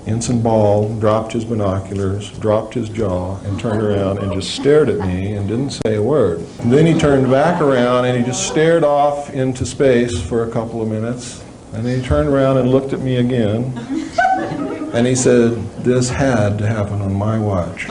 Ensign Ball dropped his binoculars, dropped his jaw, and turned around and just stared at me and didn't say a word. And then he turned back around and he just stared off into space for a couple of minutes. And then he turned around and looked at me again. And he said, "This had to happen on my watch."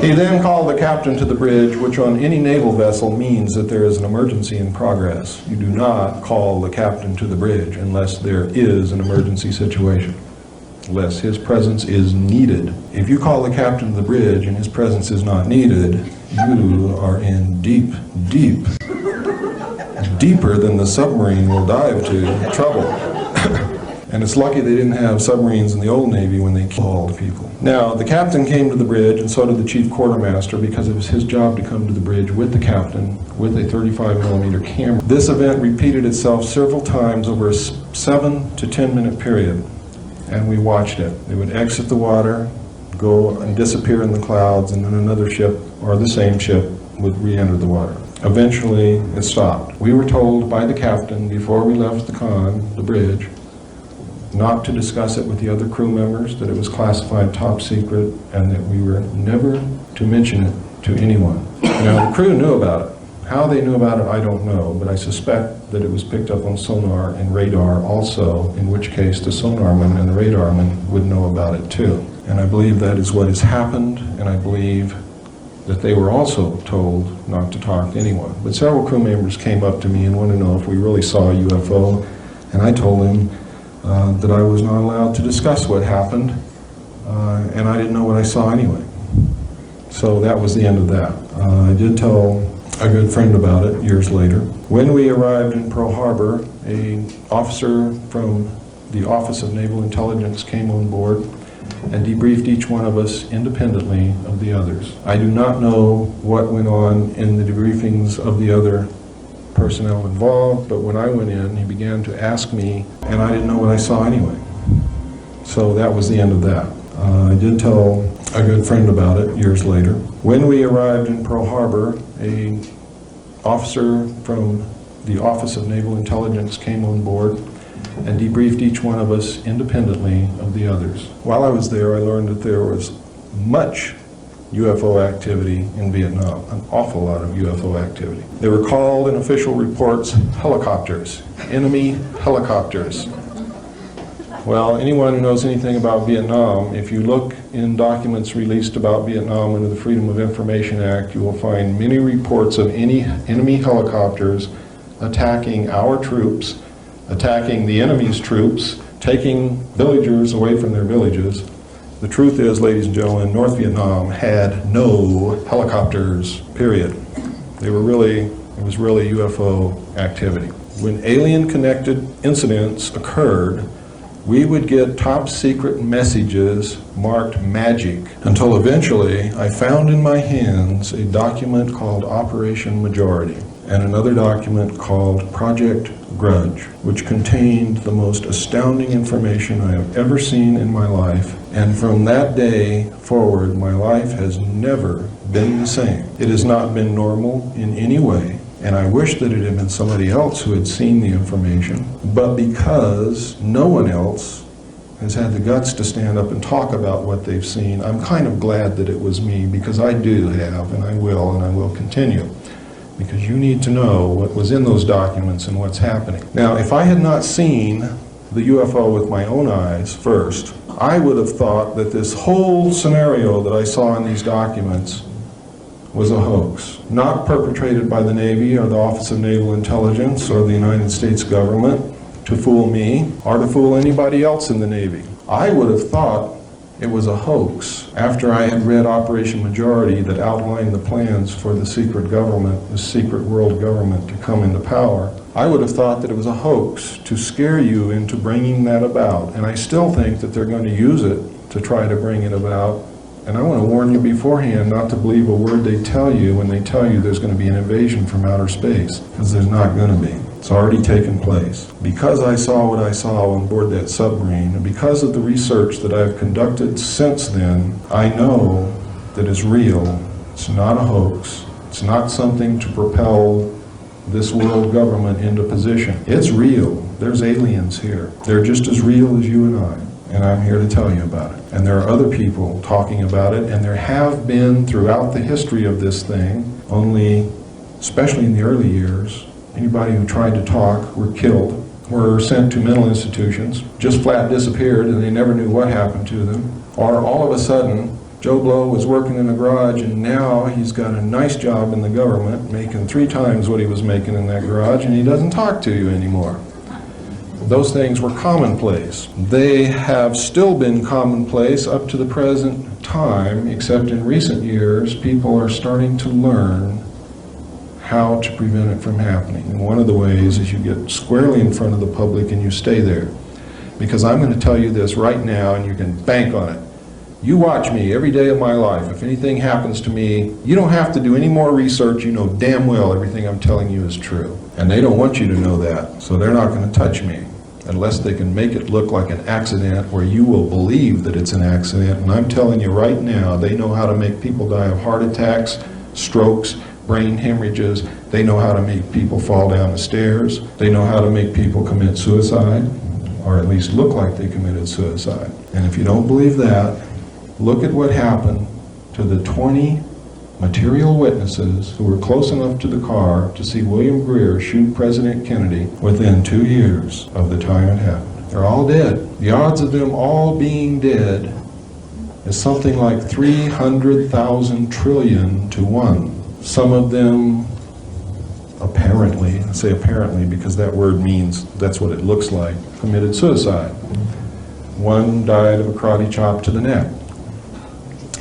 He then called the captain to the bridge, which on any naval vessel means that there is an emergency in progress. You do not call the captain to the bridge unless there is an emergency situation, unless his presence is needed. If you call the captain to the bridge and his presence is not needed, you are in deep, deeper than the submarine will dive to, trouble. And it's lucky they didn't have submarines in the old Navy when they killed people. Now, the captain came to the bridge, and so did the chief quartermaster, because it was his job to come to the bridge with the captain with a 35mm camera. This event repeated itself several times over a 7 to 10 minute period, and we watched it. They would exit the water, go and disappear in the clouds, and then another ship, or the same ship, would re-enter the water. Eventually, it stopped. We were told by the captain before we left the bridge, not to discuss it with the other crew members, that it was classified top secret, and that we were never to mention it to anyone. Now, the crew knew about it. How they knew about it, I don't know, but I suspect that it was picked up on sonar and radar also, in which case the sonarman and the radarman would know about it too. And I believe that is what has happened, and I believe that they were also told not to talk to anyone. But several crew members came up to me and wanted to know if we really saw a UFO, and I told them that I was not allowed to discuss what happened, and I didn't know what I saw anyway. So that was the end of that. I did tell a good friend about it years later. When we arrived in Pearl Harbor, an officer from the Office of Naval Intelligence came on board and debriefed each one of us independently of the others. I do not know what went on in the debriefings of the other personnel involved, but when I went in, he began to ask me, and I didn't know what I saw anyway. So that was the end of that. I did tell a good friend about it years later. When we arrived in Pearl Harbor, an officer from the Office of Naval Intelligence came on board and debriefed each one of us independently of the others. While I was there, I learned that there was much UFO activity in Vietnam, an awful lot of UFO activity. They were called in official reports helicopters, enemy helicopters. Well, anyone who knows anything about Vietnam, if you look in documents released about Vietnam under the Freedom of Information Act, you will find many reports of any enemy helicopters attacking our troops, attacking the enemy's troops, taking villagers away from their villages. The truth is, ladies and gentlemen, North Vietnam had no helicopters, period. It was really UFO activity. When alien-connected incidents occurred, we would get top secret messages marked magic, until eventually I found in my hands a document called Operation Majority and another document called Project Grudge, which contained the most astounding information I have ever seen in my life. And from that day forward, my life has never been the same. It has not been normal in any way, and I wish that it had been somebody else who had seen the information, but because no one else has had the guts to stand up and talk about what they've seen, I'm kind of glad that it was me, because I do have, and I will continue. Because you need to know what was in those documents and what's happening. Now, if I had not seen the UFO with my own eyes first, I would have thought that this whole scenario that I saw in these documents was a hoax, not perpetrated by the Navy or the Office of Naval Intelligence or the United States government to fool me or to fool anybody else in the Navy. I would have thought it was a hoax after I had read Operation Majority that outlined the plans for the secret government, the secret world government, to come into power. I would have thought that it was a hoax to scare you into bringing that about. And I still think that they're going to use it to try to bring it about. And I want to warn you beforehand not to believe a word they tell you when they tell you there's going to be an invasion from outer space, because there's not going to be. It's already taken place. Because I saw what I saw on board that submarine, and because of the research that I've conducted since then, I know that it's real. It's not a hoax. It's not something to propel this world government into position. It's real. There's aliens here. They're just as real as you and I. And I'm here to tell you about it. And there are other people talking about it, and there have been throughout the history of this thing, only, especially in the early years, anybody who tried to talk were killed, were sent to mental institutions, just flat disappeared, and they never knew what happened to them. Or all of a sudden, Joe Blow was working in a garage, and now he's got a nice job in the government, making 3 times what he was making in that garage, and he doesn't talk to you anymore. Those things were commonplace. They have still been commonplace up to the present time, except in recent years, people are starting to learn how to prevent it from happening. And one of the ways is you get squarely in front of the public and you stay there. Because I'm going to tell you this right now, and you can bank on it. You watch me every day of my life. If anything happens to me, you don't have to do any more research. You know damn well everything I'm telling you is true. And they don't want you to know that, so they're not going to touch me unless they can make it look like an accident where you will believe that it's an accident. And I'm telling you right now, they know how to make people die of heart attacks, strokes, brain hemorrhages. They know how to make people fall down the stairs. They know how to make people commit suicide, or at least look like they committed suicide. And if you don't believe that, look at what happened to the 20 material witnesses who were close enough to the car to see William Greer shoot President Kennedy within 2 years of the time it happened. They're all dead. The odds of them all being dead is something like 300,000 trillion to 1. Some of them apparently, I say apparently because that word means that's what it looks like, committed suicide. One died of a karate chop to the neck.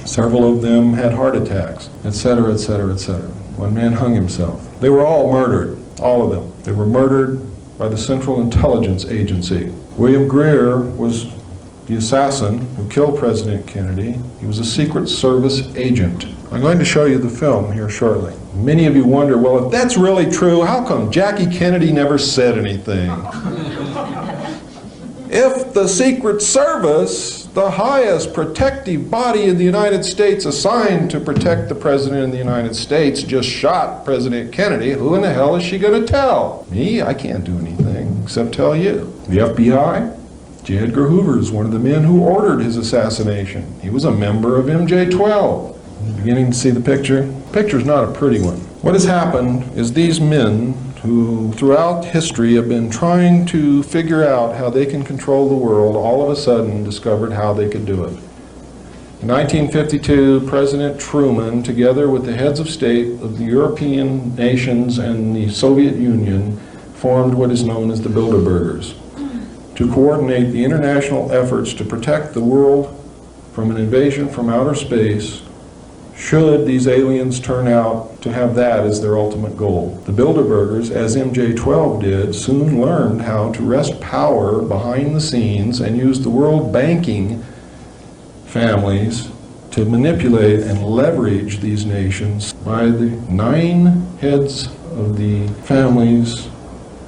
Several of them had heart attacks, etc., etc., etc. One man hung himself. They were all murdered, all of them. They were murdered by the Central Intelligence Agency. William Greer was the assassin who killed President Kennedy. He was a Secret Service agent. I'm going to show you the film here shortly. Many of you wonder, well, if that's really true, how come Jackie Kennedy never said anything? If the Secret Service, the highest protective body in the United States assigned to protect the President of the United States, just shot President Kennedy, who in the hell is she going to tell? Me? I can't do anything except tell you. The FBI? J. Edgar Hoover is one of the men who ordered his assassination. He was a member of MJ-12. Beginning to see the picture? The picture's not a pretty one. What has happened is these men who throughout history have been trying to figure out how they can control the world, all of a sudden discovered how they could do it. In 1952, President Truman, together with the heads of state of the European nations and the Soviet Union, formed what is known as the Bilderbergers to coordinate the international efforts to protect the world from an invasion from outer space should these aliens turn out to have that as their ultimate goal. The Bilderbergers, as MJ-12 did, soon learned how to wrest power behind the scenes and use the world banking families to manipulate and leverage these nations by the 9 heads of the families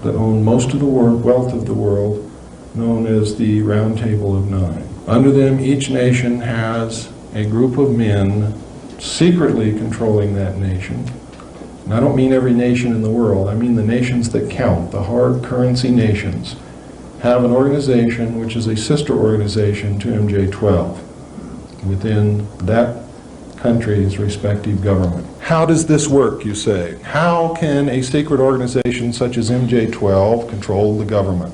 that own most of the wealth of the world, known as the Round Table of 9. Under them, each nation has a group of men secretly controlling that nation. And I don't mean every nation in the world, I mean the nations that count, the hard currency nations, have an organization which is a sister organization to MJ-12 within that country's respective government. How does this work, you say? How can a secret organization such as MJ-12 control the government?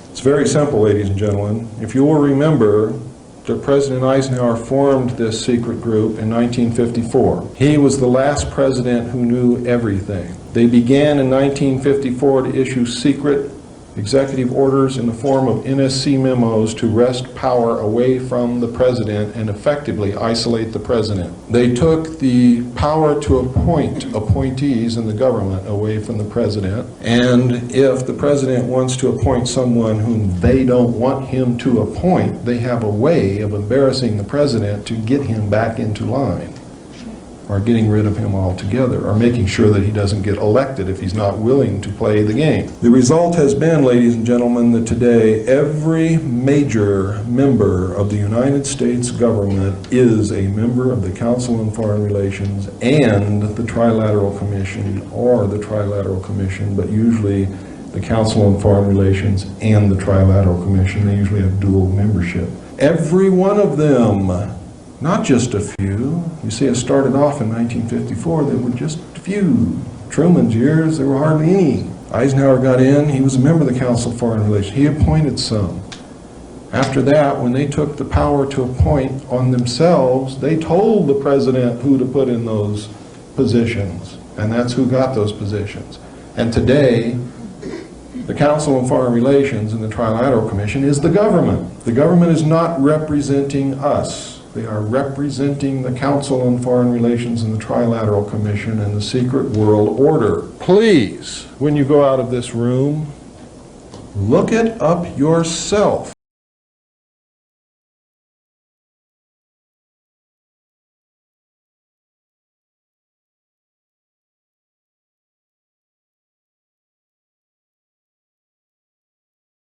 It's very simple, ladies and gentlemen. If you will remember that President Eisenhower formed this secret group in 1954. He was the last president who knew everything. They began in 1954 to issue secret executive orders in the form of NSC memos to wrest power away from the president and effectively isolate the president. They took the power to appoint appointees in the government away from the president, and if the president wants to appoint someone whom they don't want him to appoint, they have a way of embarrassing the president to get him back into line. are getting rid of him altogether, or making sure that he doesn't get elected if he's not willing to play the game. The result has been, ladies and gentlemen, that today every major member of the United States government is a member of the Council on Foreign Relations and the Trilateral Commission, or the Trilateral Commission, but usually the Council on Foreign Relations and the Trilateral Commission. They usually have dual membership. Every one of them, not just a few. You see, it started off in 1954, there were just a few. Truman's years, there were hardly any. Eisenhower got in, he was a member of the Council of Foreign Relations. He appointed some. After that, when they took the power to appoint on themselves, they told the president who to put in those positions, and that's who got those positions. And today, the Council on Foreign Relations and the Trilateral Commission is the government. The government is not representing us. They are representing the Council on Foreign Relations and the Trilateral Commission and the secret world order. Please, when you go out of this room, look it up yourself.